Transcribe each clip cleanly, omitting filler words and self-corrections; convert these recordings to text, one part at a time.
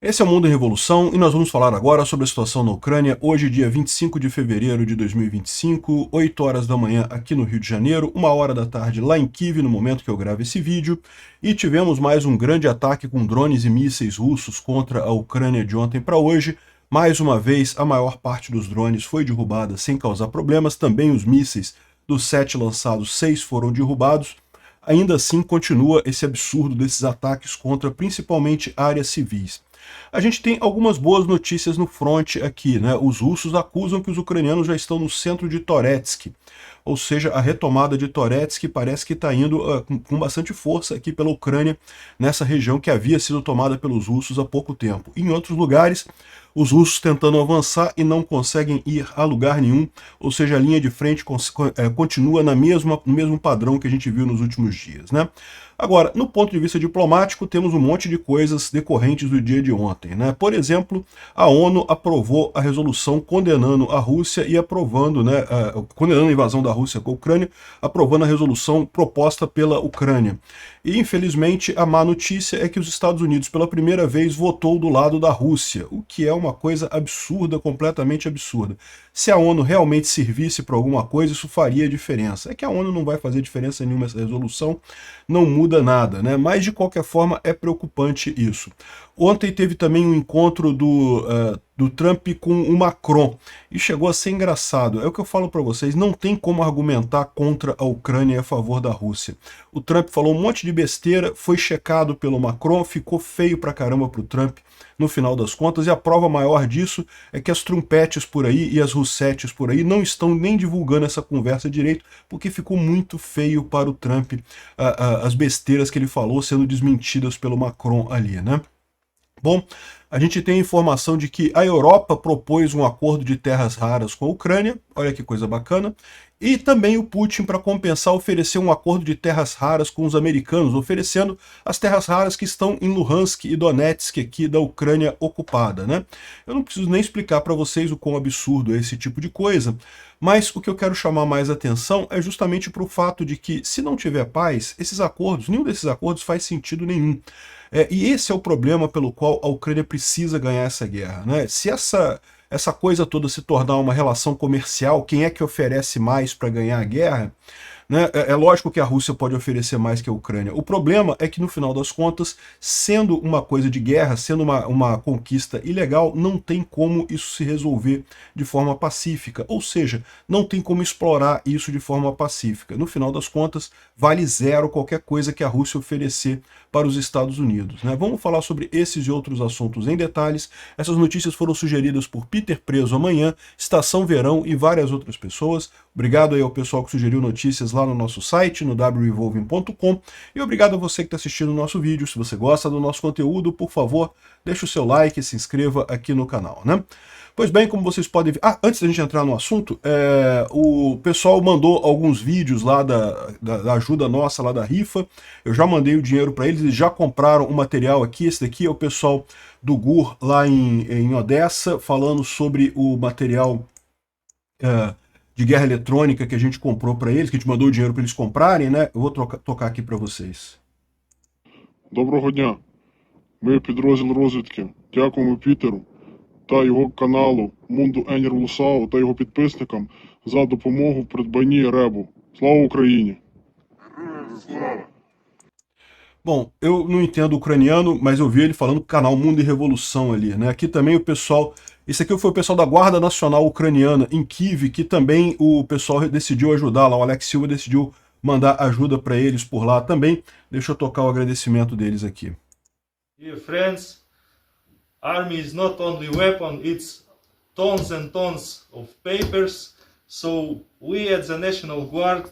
Esse é o Mundo em Revolução e nós vamos falar agora sobre a situação na Ucrânia, hoje dia 25 de fevereiro de 2025, 8 horas da manhã aqui no Rio de Janeiro, 1 hora da tarde lá em Kiev, no momento que eu gravo esse vídeo, e tivemos mais um grande ataque com drones e mísseis russos contra a Ucrânia de ontem para hoje. Mais uma vez, a maior parte dos drones foi derrubada sem causar problemas, também os mísseis dos 7 lançados, 6 foram derrubados. Ainda assim, continua esse absurdo desses ataques contra principalmente áreas civis. A gente tem algumas boas notícias no front aqui, né? Os russos acusam que os ucranianos já estão no centro de Torezk, ou seja, a retomada de Torezk parece que está indo com bastante força aqui pela Ucrânia, nessa região que havia sido tomada pelos russos há pouco tempo. Em outros lugares, os russos tentando avançar e não conseguem ir a lugar nenhum, ou seja, a linha de frente continua no mesmo padrão que a gente viu nos últimos dias, né? Agora, no ponto de vista diplomático, temos um monte de coisas decorrentes do dia de ontem, né? Por exemplo, a ONU aprovou a resolução condenando a Rússia e aprovando, né, condenando a invasão da Rússia com a Ucrânia, aprovando a resolução proposta pela Ucrânia. E, infelizmente, a má notícia é que os Estados Unidos, pela primeira vez, votou do lado da Rússia, o que é uma coisa absurda, completamente absurda. Se a ONU realmente servisse para alguma coisa, isso faria diferença. É que a ONU não vai fazer diferença nenhuma essa resolução, não muda nada, né? Mas, de qualquer forma, é preocupante isso. Ontem teve também um encontro do Trump com o Macron, e chegou a ser engraçado. É o que eu falo para vocês, não tem como argumentar contra a Ucrânia e a favor da Rússia. O Trump falou um monte de besteira, foi checado pelo Macron, ficou feio pra caramba pro Trump no final das contas, e a prova maior disso é que as trumpetes por aí e as russetes por aí não estão nem divulgando essa conversa direito, porque ficou muito feio para o Trump as besteiras que ele falou sendo desmentidas pelo Macron ali, né? Bom, a gente tem a informação de que a Europa propôs um acordo de terras raras com a Ucrânia, olha que coisa bacana, e também o Putin, para compensar, ofereceu um acordo de terras raras com os americanos, oferecendo as terras raras que estão em Luhansk e Donetsk, aqui da Ucrânia ocupada, né? Eu não preciso nem explicar para vocês o quão absurdo é esse tipo de coisa, mas o que eu quero chamar mais atenção é justamente para o fato de que, se não tiver paz, esses acordos, nenhum desses acordos faz sentido nenhum. E esse é o problema pelo qual a Ucrânia precisa ganhar essa guerra, né? Se essa coisa toda se tornar uma relação comercial, quem é que oferece mais para ganhar a guerra? Né? É lógico que a Rússia pode oferecer mais que a Ucrânia. O problema é que, no final das contas, sendo uma coisa de guerra, sendo uma conquista ilegal, não tem como isso se resolver de forma pacífica. Ou seja, não tem como explorar isso de forma pacífica. No final das contas, vale zero qualquer coisa que a Rússia oferecer para os Estados Unidos, né? Vamos falar sobre esses e outros assuntos em detalhes. Essas notícias foram sugeridas por Peter Preso Amanhã, Estação Verão e várias outras pessoas. Obrigado aí ao pessoal que sugeriu notícias lá no nosso site, no wrevolving.com, e obrigado a você que está assistindo o nosso vídeo. Se você gosta do nosso conteúdo, por favor, deixe o seu like e se inscreva aqui no canal, né? Pois bem, como vocês podem ver... antes da gente entrar no assunto, o pessoal mandou alguns vídeos lá da ajuda nossa, lá da rifa. Eu já mandei o dinheiro para eles já compraram o material aqui. Esse daqui é o pessoal do GUR lá em Odessa, falando sobre o material de guerra eletrônica que a gente comprou para eles, que a gente mandou o dinheiro para eles comprarem, né? Eu vou tocar aqui para vocês. Доброго дня. Ми підрозділ розвідки. Дякуємо Пітеру та його каналу Мунду Енір Лусау та його підписникам за допомогу в придбанні РЕБу. Слава Україні! Bom, eu não entendo ucraniano, mas eu vi ele falando canal Mundo e Revolução ali, né? Aqui também o pessoal... Esse aqui foi o pessoal da Guarda Nacional Ucraniana em Kiev, que também o pessoal decidiu ajudar lá. O Alex Silva decidiu mandar ajuda para eles por lá também. Deixa eu tocar o agradecimento deles aqui. Dear friends, army is not only weapon, it's tons and tons of papers. So we at the National Guard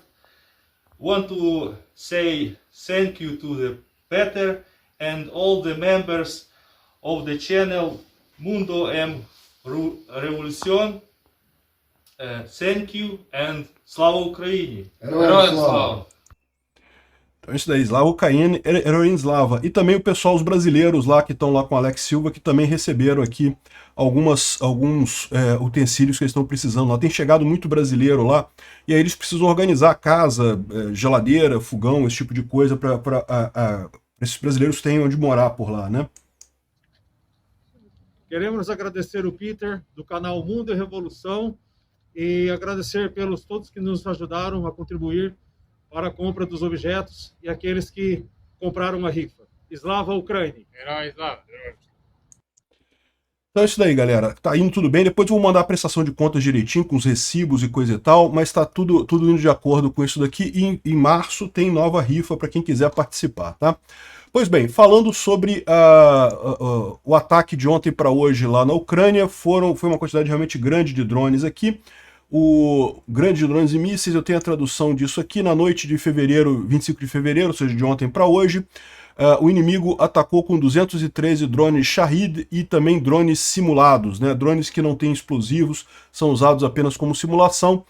want to say thank you to the Peter and all the members of the channel Mundo M Revolution. Thank you and Slava Ukraini! Героям слава! Então isso daí, Slava Ukraini, Heroin Slava. E também o pessoal, os brasileiros lá que estão lá com o Alex Silva, que também receberam aqui alguns utensílios que eles estão precisando lá. Tem chegado muito brasileiro lá, e aí eles precisam organizar casa, geladeira, fogão, esse tipo de coisa, para esses brasileiros terem onde morar por lá, né? Queremos agradecer o Peter, do canal Mundo e Revolução, e agradecer pelos todos que nos ajudaram a contribuir para a compra dos objetos e aqueles que compraram a rifa. Slava Ucrânia! Então é isso daí, galera. Tá indo tudo bem. Depois eu vou mandar a prestação de contas direitinho, com os recibos e coisa e tal, mas tá tudo indo de acordo com isso daqui. E em março tem nova rifa para quem quiser participar, tá? Pois bem, falando sobre o ataque de ontem para hoje lá na Ucrânia, foi uma quantidade realmente grande de drones aqui. O grande de drones e mísseis, eu tenho a tradução disso aqui, na noite de fevereiro, 25 de fevereiro, ou seja, de ontem para hoje, o inimigo atacou com 213 drones Shahid e também drones simulados, né? Drones que não têm explosivos, são usados apenas como simulação,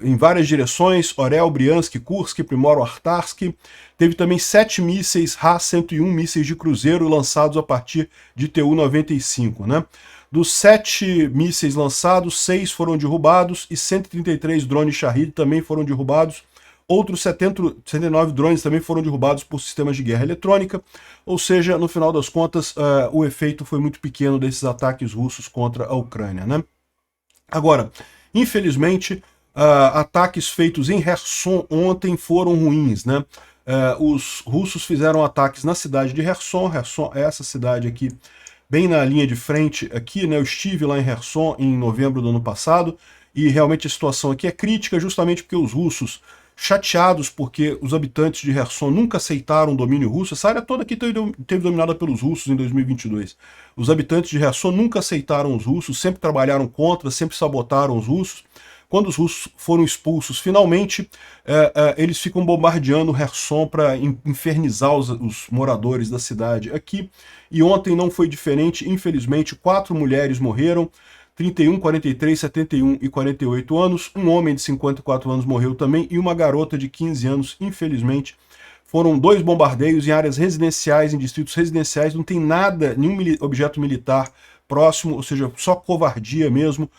em várias direções, Orel, Briansk, Kursk, Primorov, Artarsk. Teve também 7 mísseis Ra-101, mísseis de cruzeiro, lançados a partir de Tu-95, né? Dos 7 mísseis lançados, 6 foram derrubados e 133 drones Shahid também foram derrubados. Outros 79 drones também foram derrubados por sistemas de guerra eletrônica, ou seja, no final das contas, o efeito foi muito pequeno desses ataques russos contra a Ucrânia, né? Agora, infelizmente, ataques feitos em Kherson ontem foram ruins, né? Os russos fizeram ataques na cidade de Kherson. Kherson é essa cidade aqui, bem na linha de frente aqui, né? Eu estive lá em Kherson em novembro do ano passado, e realmente a situação aqui é crítica, justamente porque os russos, chateados porque os habitantes de Kherson nunca aceitaram o domínio russo. Essa área toda aqui teve dominada pelos russos em 2022. Os habitantes de Kherson nunca aceitaram os russos, sempre trabalharam contra, sempre sabotaram os russos. Quando os russos foram expulsos, finalmente, eles ficam bombardeando Kherson para infernizar os moradores da cidade aqui. E ontem não foi diferente, infelizmente, 4 mulheres morreram, 31, 43, 71 e 48 anos. Um homem de 54 anos morreu também e uma garota de 15 anos, infelizmente. Foram 2 bombardeios em áreas residenciais, em distritos residenciais, não tem nada, nenhum objeto militar próximo, ou seja, só covardia mesmo.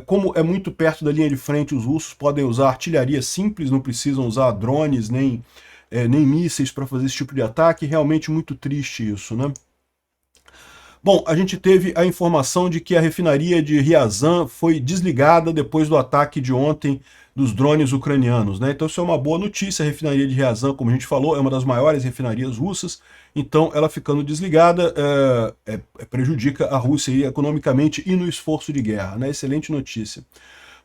Como é muito perto da linha de frente, os russos podem usar artilharia simples, não precisam usar drones nem mísseis para fazer esse tipo de ataque. Realmente muito triste isso, né? Bom, a gente teve a informação de que a refinaria de Ryazan foi desligada depois do ataque de ontem dos drones ucranianos, né? Então isso é uma boa notícia. A refinaria de Ryazan, como a gente falou, é uma das maiores refinarias russas, então ela ficando desligada prejudica a Rússia aí, economicamente e no esforço de guerra, né? Excelente notícia.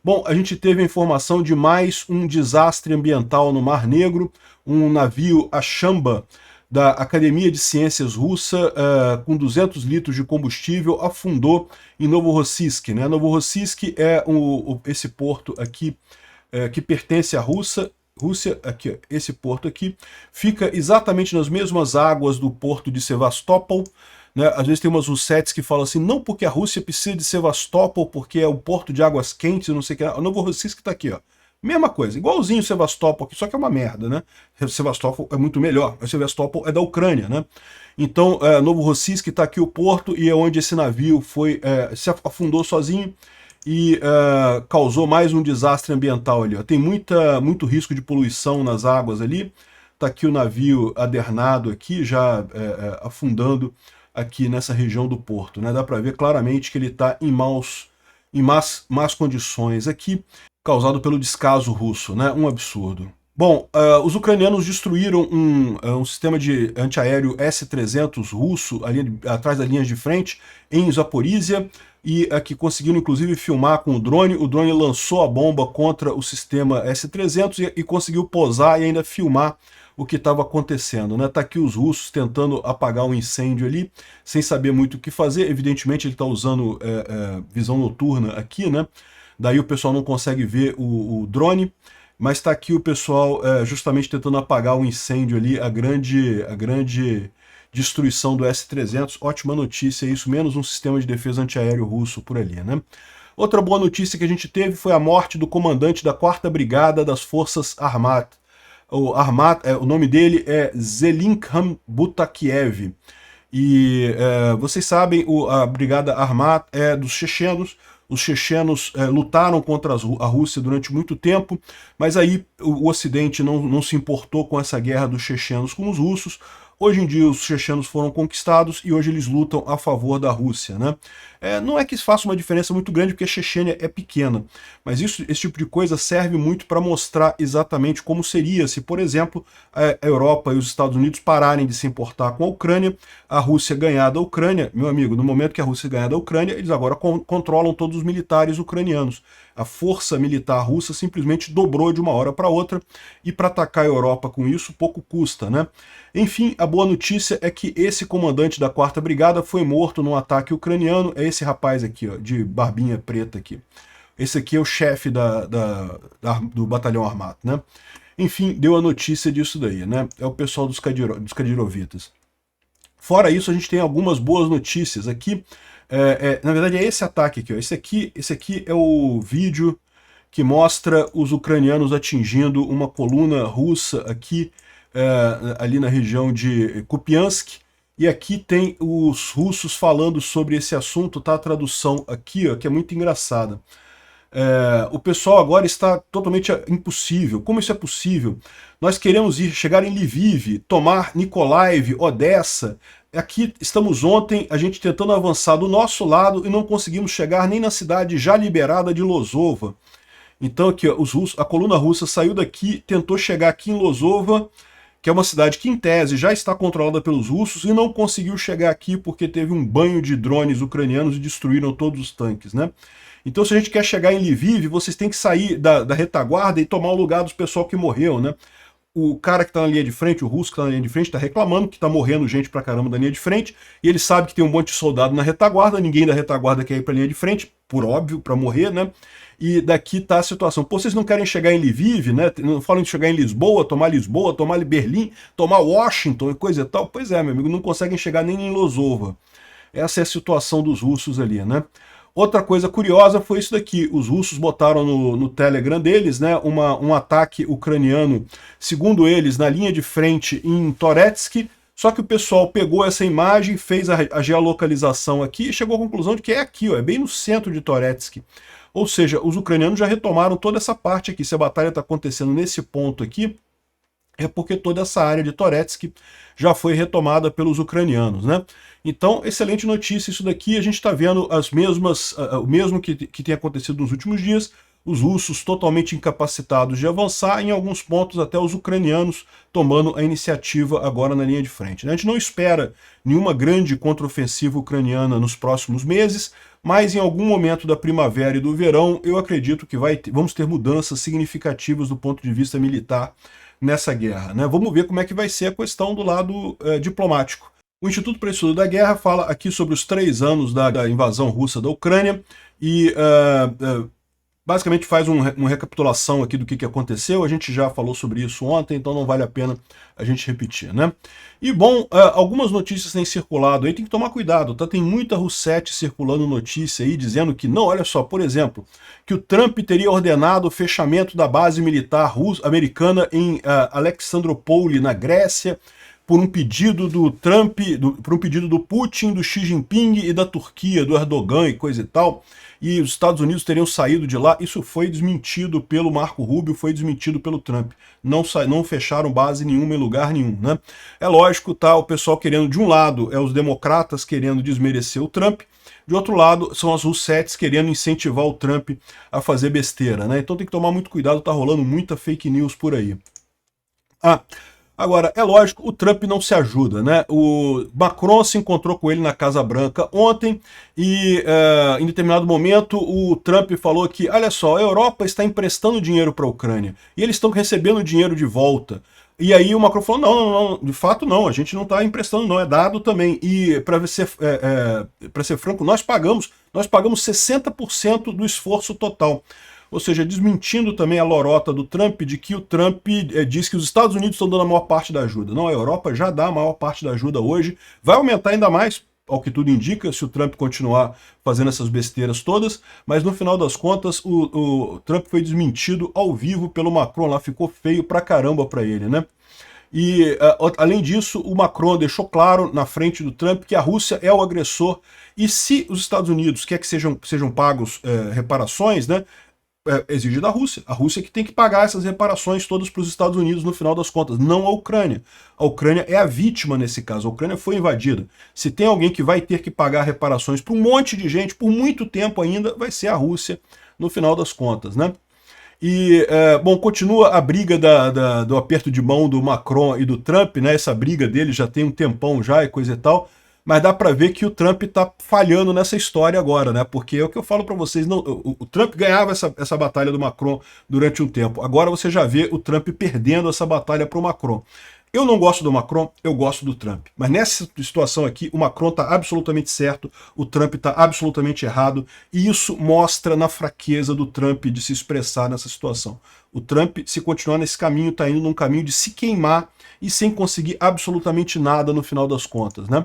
Bom, a gente teve a informação de mais um desastre ambiental no Mar Negro. Um navio Ashamba da Academia de Ciências Russa, com 200 litros de combustível, afundou em Novorossiysk, né? Novorossiysk é esse porto aqui, que pertence à Rússia, aqui, esse porto aqui, fica exatamente nas mesmas águas do porto de Sevastopol, né? Às vezes tem umas russetes que falam assim, não porque a Rússia precisa de Sevastopol, porque é o porto de águas quentes, não sei o que. O Novorossiysk está aqui, ó. Mesma coisa, igualzinho Sevastopol aqui, só que é uma merda, né? Sevastopol é muito melhor, mas Sevastopol é da Ucrânia, né? Então, Novorossiysk está aqui o porto, e é onde esse navio se afundou sozinho e causou mais um desastre ambiental ali, ó. Tem muito risco de poluição nas águas ali. Está aqui o navio adernado aqui, já afundando aqui nessa região do porto, né? Dá para ver claramente que ele está em más condições aqui, causado pelo descaso russo, né? Um absurdo. Bom, os ucranianos destruíram um sistema de antiaéreo S-300 russo ali atrás das linhas de frente, em Zaporizhia, e que conseguiram inclusive filmar com o drone. O drone lançou a bomba contra o sistema S-300 e conseguiu posar e ainda filmar o que estava acontecendo, né? Tá aqui os russos tentando apagar um incêndio ali, sem saber muito o que fazer. Evidentemente ele está usando visão noturna aqui, né? Daí o pessoal não consegue ver o drone, mas está aqui o pessoal justamente tentando apagar o incêndio ali, a grande destruição do S-300. Ótima notícia isso, menos um sistema de defesa antiaéreo russo por ali, né? Outra boa notícia que a gente teve foi a morte do comandante da 4ª Brigada das Forças Armat. O nome dele é Zelinkham Butakiev. E vocês sabem, a Brigada Armat é dos chechenos. Os chechenos lutaram contra a Rússia durante muito tempo, mas aí o Ocidente não se importou com essa guerra dos chechenos com os russos. Hoje em dia os chechenos foram conquistados e hoje eles lutam a favor da Rússia, né? Não é que isso faça uma diferença muito grande porque a Chechênia é pequena, mas esse tipo de coisa serve muito para mostrar exatamente como seria se, por exemplo, a Europa e os Estados Unidos pararem de se importar com a Ucrânia, a Rússia ganhar da Ucrânia. Meu amigo, no momento que a Rússia ganhar da Ucrânia, eles agora controlam todos os militares ucranianos. A força militar russa simplesmente dobrou de uma hora para outra, e para atacar a Europa com isso pouco custa, né? Enfim, a boa notícia é que esse comandante da 4ª Brigada foi morto num ataque ucraniano. É esse rapaz aqui, ó, de barbinha preta aqui. Esse aqui é o chefe do batalhão armado, né? Enfim, deu a notícia disso daí, né? É o pessoal dos Kadirovitas. Fora isso, a gente tem algumas boas notícias aqui. Na verdade, é esse ataque aqui, ó. Esse aqui é o vídeo que mostra os ucranianos atingindo uma coluna russa aqui, ali na região de Kupiansk. E aqui tem os russos falando sobre esse assunto, tá? A tradução aqui, ó, que é muito engraçada. O pessoal agora está totalmente impossível. Como isso é possível? Nós queremos chegar em Lviv, tomar Nikolaev, Odessa. Aqui estamos ontem, a gente tentando avançar do nosso lado e não conseguimos chegar nem na cidade já liberada de Lozova. Então aqui, ó, a coluna russa saiu daqui, tentou chegar aqui em Lozova, que é uma cidade que, em tese, já está controlada pelos russos, e não conseguiu chegar aqui porque teve um banho de drones ucranianos e destruíram todos os tanques, né? Então, se a gente quer chegar em Lviv, vocês têm que sair da retaguarda e tomar o lugar dos pessoal que morreu, né? O cara que está na linha de frente, o russo que está na linha de frente, está reclamando que está morrendo gente pra caramba da linha de frente, e ele sabe que tem um monte de soldado na retaguarda, ninguém da retaguarda quer ir pra linha de frente, por óbvio, para morrer, né? E daqui tá a situação. Pô, vocês não querem chegar em Lviv, né? Não falam de chegar em Lisboa, tomar Berlim, tomar Washington e coisa e tal? Pois é, meu amigo, não conseguem chegar nem em Lozova. Essa é a situação dos russos ali, né? Outra coisa curiosa foi isso daqui. Os russos botaram no Telegram deles, né, um ataque ucraniano, segundo eles, na linha de frente em Toretsk. Só que o pessoal pegou essa imagem, fez a geolocalização aqui e chegou à conclusão de que é aqui, ó, é bem no centro de Toretsk. Ou seja, os ucranianos já retomaram toda essa parte aqui. Se a batalha está acontecendo nesse ponto aqui, é porque toda essa área de Toretsk já foi retomada pelos ucranianos, né? Então, excelente notícia isso daqui. A gente está vendo o mesmo que tem acontecido nos últimos dias, os russos totalmente incapacitados de avançar, em alguns pontos até os ucranianos tomando a iniciativa agora na linha de frente, né? A gente não espera nenhuma grande contraofensiva ucraniana nos próximos meses, mas em algum momento da primavera e do verão, eu acredito que vamos ter mudanças significativas do ponto de vista militar nessa guerra, né? Vamos ver como é que vai ser a questão do lado diplomático. O Instituto para o Estudo da Guerra fala aqui sobre os 3 anos da invasão russa da Ucrânia e basicamente faz uma recapitulação aqui do que aconteceu. A gente já falou sobre isso ontem, então não vale a pena a gente repetir, né? E bom, algumas notícias têm circulado aí, tem que tomar cuidado, tá? Tem muita Russete circulando notícia aí dizendo que, não, olha só, por exemplo, que o Trump teria ordenado o fechamento da base militar americana em Alexandropoli, na Grécia, por um pedido do Trump, por um pedido do Putin, do Xi Jinping e da Turquia, do Erdogan e coisa e tal, e os Estados Unidos teriam saído de lá. Isso foi desmentido pelo Marco Rubio, foi desmentido pelo Trump. Não fecharam base nenhuma em lugar nenhum, né? É lógico, tá, o pessoal querendo, de um lado, os democratas querendo desmerecer o Trump, de outro lado, são as Russetes querendo incentivar o Trump a fazer besteira, né? Então tem que tomar muito cuidado, tá rolando muita fake news por aí. Agora, é lógico, o Trump não se ajuda, né? O Macron se encontrou com ele na Casa Branca ontem e, em determinado momento, o Trump falou que, olha só, a Europa está emprestando dinheiro para a Ucrânia e eles estão recebendo dinheiro de volta. E aí o Macron falou, não, de fato não, a gente não está emprestando não, é dado também. E, para ser franco, nós pagamos 60% do esforço total. Ou seja, desmentindo também a lorota do Trump de que o Trump diz que os Estados Unidos estão dando a maior parte da ajuda. Não, a Europa já dá a maior parte da ajuda hoje, vai aumentar ainda mais, ao que tudo indica, se o Trump continuar fazendo essas besteiras todas, mas no final das contas o Trump foi desmentido ao vivo pelo Macron, lá ficou feio pra caramba pra ele, né? E, além disso, o Macron deixou claro na frente do Trump que a Rússia é o agressor, e se os Estados Unidos quer que sejam pagos reparações, né, exige da Rússia. A Rússia que tem que pagar essas reparações todas para os Estados Unidos no final das contas, não a Ucrânia. A Ucrânia é a vítima nesse caso, a Ucrânia foi invadida. Se tem alguém que vai ter que pagar reparações para um monte de gente por muito tempo ainda, vai ser a Rússia no final das contas, né? E, bom, continua a briga do aperto de mão do Macron e do Trump, né? Essa briga dele já tem um tempão já e coisa e tal, mas dá para ver que o Trump tá falhando nessa história agora, né? Porque é o que eu falo para vocês, não, o Trump ganhava essa batalha do Macron durante um tempo, agora você já vê o Trump perdendo essa batalha para o Macron. Eu não gosto do Macron, eu gosto do Trump. Mas nessa situação aqui, o Macron está absolutamente certo, o Trump está absolutamente errado, e isso mostra na fraqueza do Trump de se expressar nessa situação. O Trump, se continuar nesse caminho, está indo num caminho de se queimar e sem conseguir absolutamente nada no final das contas, né?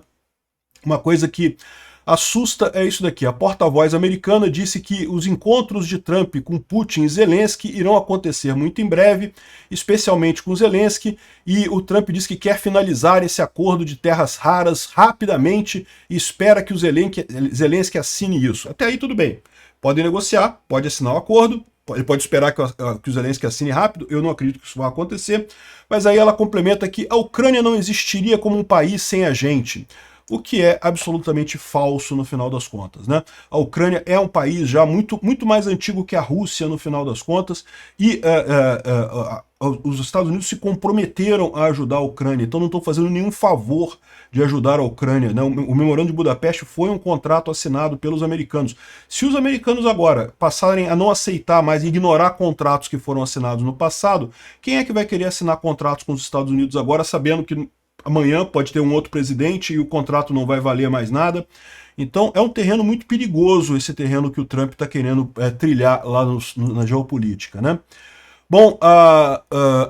Uma coisa que assusta é isso daqui. A porta-voz americana disse que os encontros de Trump com Putin e Zelensky irão acontecer muito em breve, especialmente com Zelensky, e o Trump diz que quer finalizar esse acordo de terras raras rapidamente e espera que o Zelensky assine isso. Até aí tudo bem. Pode negociar, pode assinar o acordo, ele pode esperar que o Zelensky assine rápido, eu não acredito que isso vai acontecer, mas aí ela complementa que a Ucrânia não existiria como um país sem a gente. O que é absolutamente falso no final das contas, né? A Ucrânia é um país já muito mais antigo que a Rússia no final das contas, e os Estados Unidos se comprometeram a ajudar a Ucrânia, então não estão fazendo nenhum favor de ajudar a Ucrânia, né? O Memorando de Budapeste foi um contrato assinado pelos americanos. Se os americanos agora passarem a não aceitar mais, ignorar contratos que foram assinados no passado, quem é que vai querer assinar contratos com os Estados Unidos agora, sabendo que amanhã pode ter um outro presidente e o contrato não vai valer mais nada? Então é um terreno muito perigoso, esse terreno que o Trump está querendo trilhar lá na geopolítica, né? Bom, a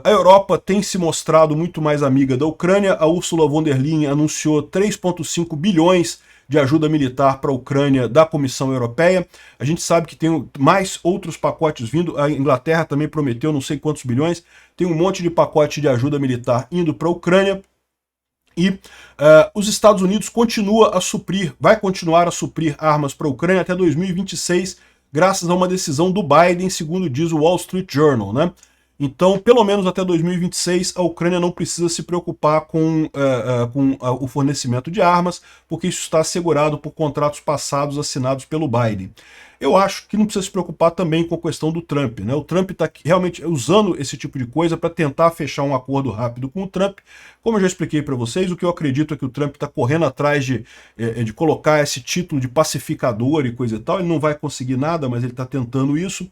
Europa tem se mostrado muito mais amiga da Ucrânia. A Ursula von der Leyen anunciou 3,5 bilhões de ajuda militar para a Ucrânia da Comissão Europeia. A gente sabe que tem mais outros pacotes vindo, a Inglaterra também prometeu não sei quantos bilhões, tem um monte de pacote de ajuda militar indo para a Ucrânia. E os Estados Unidos vai continuar a suprir armas para a Ucrânia até 2026, graças a uma decisão do Biden, segundo diz o Wall Street Journal, né? Então, pelo menos até 2026, a Ucrânia não precisa se preocupar com o fornecimento de armas, porque isso está assegurado por contratos passados assinados pelo Biden. Eu acho que não precisa se preocupar também com a questão do Trump, né? O Trump está realmente usando esse tipo de coisa para tentar fechar um acordo rápido com o Trump. Como eu já expliquei para vocês, o que eu acredito é que o Trump está correndo atrás de colocar esse título de pacificador e coisa e tal. Ele não vai conseguir nada, mas ele está tentando isso.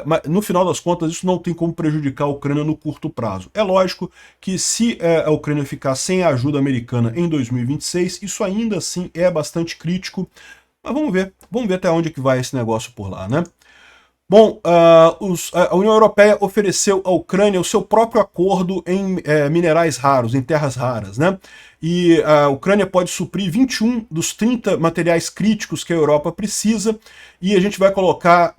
Mas no final das contas, isso não tem como prejudicar a Ucrânia no curto prazo. É lógico que se a Ucrânia ficar sem a ajuda americana em 2026, isso ainda assim é bastante crítico. Mas vamos ver até onde que vai esse negócio por lá, né? Bom, a União Europeia ofereceu à Ucrânia o seu próprio acordo em minerais raros, em terras raras, né? E a Ucrânia pode suprir 21 dos 30 materiais críticos que a Europa precisa, e a gente vai colocar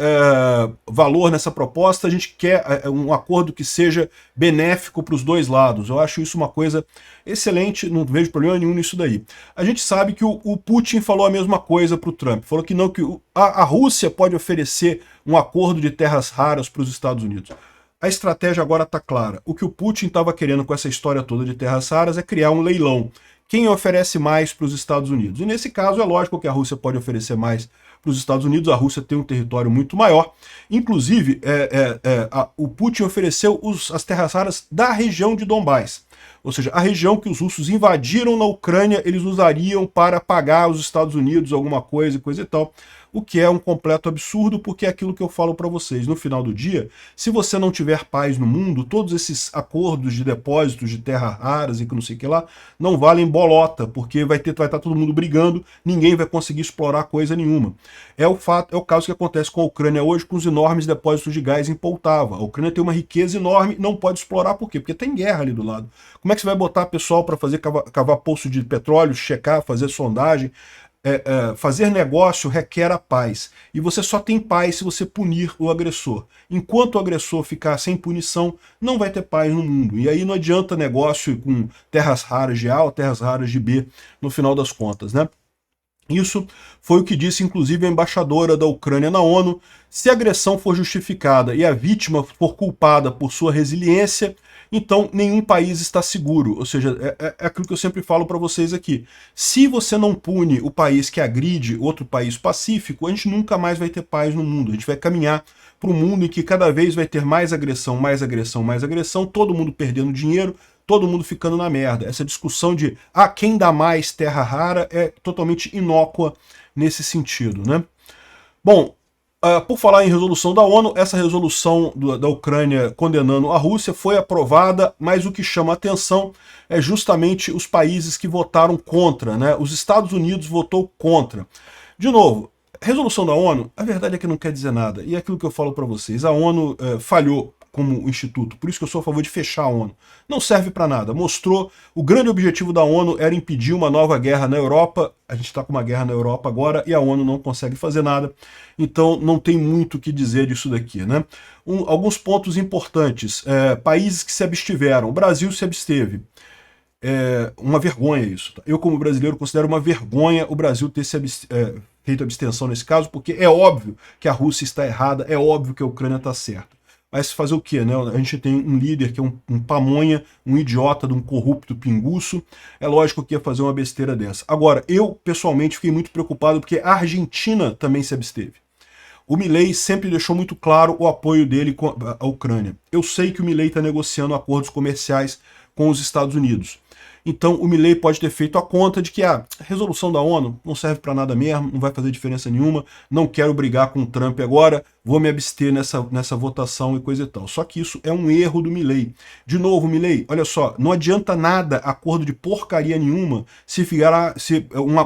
valor nessa proposta. A gente quer um acordo que seja benéfico para os dois lados. Eu acho isso uma coisa excelente, não vejo problema nenhum nisso daí. A gente sabe que o Putin falou a mesma coisa para o Trump, falou que não, que a Rússia pode oferecer um acordo de terras raras para os Estados Unidos. A estratégia agora está clara. O que o Putin estava querendo com essa história toda de terras raras é criar um leilão. Quem oferece mais para os Estados Unidos? E nesse caso é lógico que a Rússia pode oferecer mais para os Estados Unidos. A Rússia tem um território muito maior. Inclusive, o Putin ofereceu as terras raras da região de Donbás. Ou seja, a região que os russos invadiram na Ucrânia, eles usariam para pagar aos Estados Unidos alguma coisa e tal. O que é um completo absurdo, porque é aquilo que eu falo para vocês. No final do dia, se você não tiver paz no mundo, todos esses acordos de depósitos de terras raras e que não sei o que lá, não valem bolota, porque vai estar todo mundo brigando, ninguém vai conseguir explorar coisa nenhuma. É o caso que acontece com a Ucrânia hoje, com os enormes depósitos de gás em Poltava. A Ucrânia tem uma riqueza enorme, não pode explorar, por quê? Porque tem guerra ali do lado. Como é que você vai botar pessoal para fazer cavar poço de petróleo, checar, fazer sondagem? Fazer negócio requer a paz. E você só tem paz se você punir o agressor. Enquanto o agressor ficar sem punição, não vai ter paz no mundo. E aí não adianta negócio com terras raras de A ou terras raras de B, no final das contas, né? Isso foi o que disse, inclusive, a embaixadora da Ucrânia na ONU. Se a agressão for justificada e a vítima for culpada por sua resiliência, então nenhum país está seguro. Ou seja, é aquilo que eu sempre falo para vocês aqui. Se você não pune o país que agride outro país pacífico, a gente nunca mais vai ter paz no mundo. A gente vai caminhar para um mundo em que cada vez vai ter mais agressão, mais agressão, mais agressão, todo mundo perdendo dinheiro, todo mundo ficando na merda. Essa discussão de quem dá mais terra rara é totalmente inócua nesse sentido, né? Bom, por falar em resolução da ONU, essa resolução da Ucrânia condenando a Rússia foi aprovada, mas o que chama a atenção é justamente os países que votaram contra, né? Os Estados Unidos votou contra. De novo, resolução da ONU, a verdade é que não quer dizer nada. E é aquilo que eu falo para vocês, a ONU falhou como instituto, por isso que eu sou a favor de fechar a ONU. Não serve para nada, mostrou, o grande objetivo da ONU era impedir uma nova guerra na Europa, a gente está com uma guerra na Europa agora e a ONU não consegue fazer nada, então não tem muito o que dizer disso daqui, né? Alguns pontos importantes, países que se abstiveram, o Brasil se absteve, uma vergonha isso. Tá? Eu, como brasileiro, considero uma vergonha o Brasil ter feito abstenção nesse caso, porque é óbvio que a Rússia está errada, é óbvio que a Ucrânia está certa. Mas fazer o quê, né? A gente tem um líder que é um pamonha, um idiota, um corrupto pinguço. É lógico que ia fazer uma besteira dessa. Agora, eu, pessoalmente, fiquei muito preocupado porque a Argentina também se absteve. O Milei sempre deixou muito claro o apoio dele com a Ucrânia. Eu sei que o Milei está negociando acordos comerciais com os Estados Unidos. Então o Milei pode ter feito a conta de que a resolução da ONU não serve para nada mesmo, não vai fazer diferença nenhuma, não quero brigar com o Trump agora, vou me abster nessa votação e coisa e tal. Só que isso é um erro do Milei. De novo, Milei, olha só, não adianta nada acordo de porcaria nenhuma se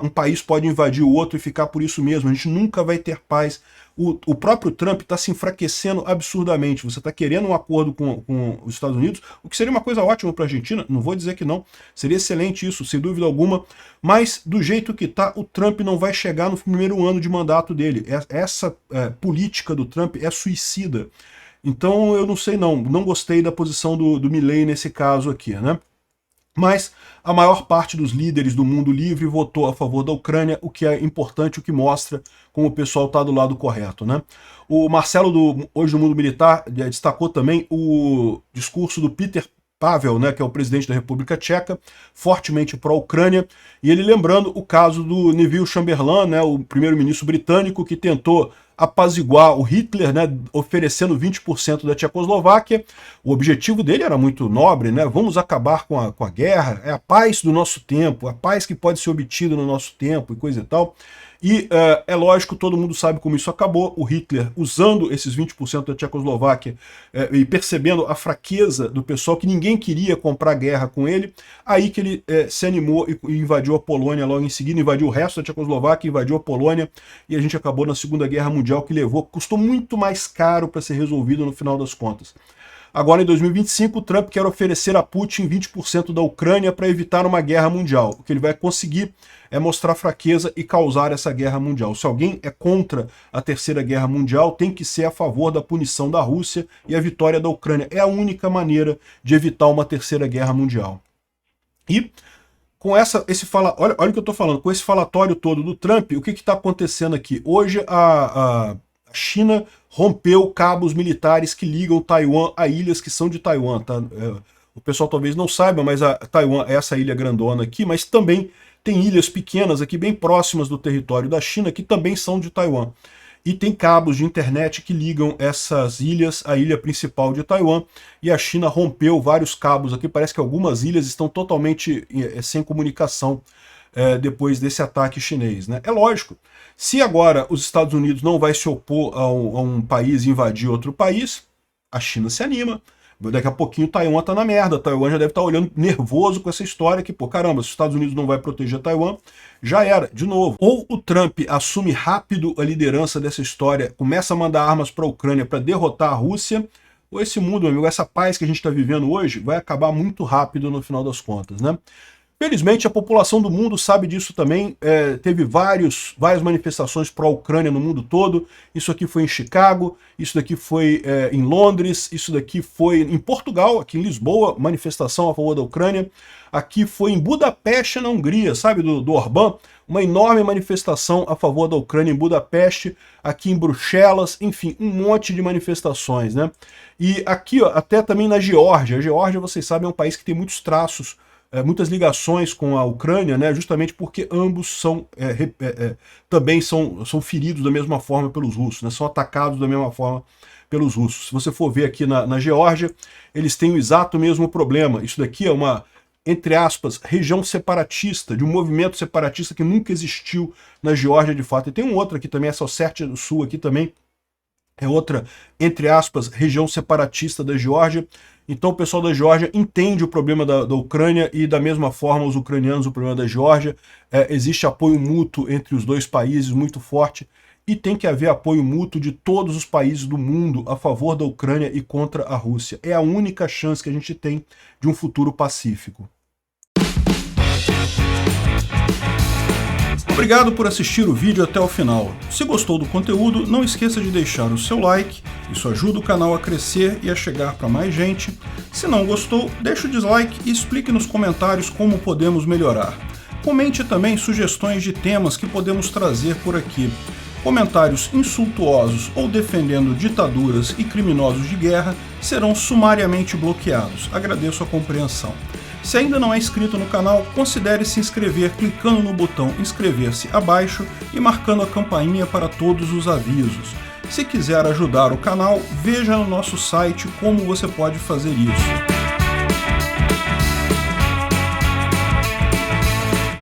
um país pode invadir o outro e ficar por isso mesmo. A gente nunca vai ter paz. O próprio Trump está se enfraquecendo absurdamente. Você está querendo um acordo com os Estados Unidos, o que seria uma coisa ótima para a Argentina, não vou dizer que não, seria excelente isso, sem dúvida alguma, mas do jeito que está, o Trump não vai chegar no primeiro ano de mandato dele. Essa política do Trump é suicida. Então eu não sei não gostei da posição do Milei nesse caso aqui, né? Mas a maior parte dos líderes do mundo livre votou a favor da Ucrânia, o que é importante, o que mostra como o pessoal está do lado correto, né? O Marcelo, hoje do Mundo Militar, destacou também o discurso do Peter Pavel, né, que é o presidente da República Tcheca, fortemente pró-Ucrânia, e ele lembrando o caso do Neville Chamberlain, né, o primeiro-ministro britânico que tentou apaziguar o Hitler, né, oferecendo 20% da Tchecoslováquia. O objetivo dele era muito nobre, né, vamos acabar com a guerra, é a paz do nosso tempo, a paz que pode ser obtida no nosso tempo e coisa e tal. E é lógico, todo mundo sabe como isso acabou, o Hitler usando esses 20% da Tchecoslováquia e percebendo a fraqueza do pessoal, que ninguém queria comprar guerra com ele, aí que ele se animou e invadiu a Polônia logo em seguida, invadiu o resto da Tchecoslováquia, invadiu a Polônia, e a gente acabou na Segunda Guerra Mundial, que custou muito mais caro para ser resolvido no final das contas. Agora, em 2025, o Trump quer oferecer a Putin 20% da Ucrânia para evitar uma guerra mundial. O que ele vai conseguir é mostrar fraqueza e causar essa guerra mundial. Se alguém é contra a Terceira Guerra Mundial, tem que ser a favor da punição da Rússia e a vitória da Ucrânia. É a única maneira de evitar uma Terceira Guerra Mundial. E com olha o que eu estou falando, com esse falatório todo do Trump, o que está acontecendo aqui? Hoje a China rompeu cabos militares que ligam Taiwan a ilhas que são de Taiwan. Tá? O pessoal talvez não saiba, mas a Taiwan é essa ilha grandona aqui, mas também tem ilhas pequenas aqui bem próximas do território da China que também são de Taiwan. E tem cabos de internet que ligam essas ilhas à ilha principal de Taiwan, e a China rompeu vários cabos aqui, parece que algumas ilhas estão totalmente sem comunicação depois desse ataque chinês, né? É lógico, se agora os Estados Unidos não vai se opor a um país invadir outro país, a China se anima. Daqui a pouquinho Taiwan tá na merda, Taiwan já deve estar olhando nervoso com essa história que, pô, caramba, se os Estados Unidos não vai proteger Taiwan, já era, de novo. Ou o Trump assume rápido a liderança dessa história, começa a mandar armas para a Ucrânia para derrotar a Rússia, ou esse mundo, meu amigo, essa paz que a gente está vivendo hoje vai acabar muito rápido no final das contas, né? Felizmente, a população do mundo sabe disso também. Teve várias manifestações pró-Ucrânia no mundo todo. Isso aqui foi em Chicago, isso daqui foi em Londres, isso daqui foi em Portugal, aqui em Lisboa, manifestação a favor da Ucrânia. Aqui foi em Budapeste, na Hungria, sabe, do Orbán, uma enorme manifestação a favor da Ucrânia em Budapeste, aqui em Bruxelas, enfim, um monte de manifestações, né? E aqui, ó, até também na Geórgia. A Geórgia, vocês sabem, é um país que tem muitos traços, muitas ligações com a Ucrânia, né, justamente porque ambos também são feridos da mesma forma pelos russos, né, são atacados da mesma forma pelos russos. Se você for ver aqui na Geórgia, eles têm o exato mesmo problema. Isso daqui é uma, entre aspas, região separatista, de um movimento separatista que nunca existiu na Geórgia de fato. E tem um outro aqui também, essa Ossétia do Sul aqui também, é outra, entre aspas, região separatista da Geórgia. Então o pessoal da Geórgia entende o problema da Ucrânia e da mesma forma os ucranianos o problema da Geórgia. Existe apoio mútuo entre os dois países muito forte e tem que haver apoio mútuo de todos os países do mundo a favor da Ucrânia e contra a Rússia. É a única chance que a gente tem de um futuro pacífico. Obrigado por assistir o vídeo até o final. Se gostou do conteúdo, não esqueça de deixar o seu like, isso ajuda o canal a crescer e a chegar para mais gente. Se não gostou, deixe o dislike e explique nos comentários como podemos melhorar. Comente também sugestões de temas que podemos trazer por aqui. Comentários insultuosos ou defendendo ditaduras e criminosos de guerra serão sumariamente bloqueados. Agradeço a compreensão. Se ainda não é inscrito no canal, considere se inscrever clicando no botão inscrever-se abaixo e marcando a campainha para todos os avisos. Se quiser ajudar o canal, veja no nosso site como você pode fazer isso.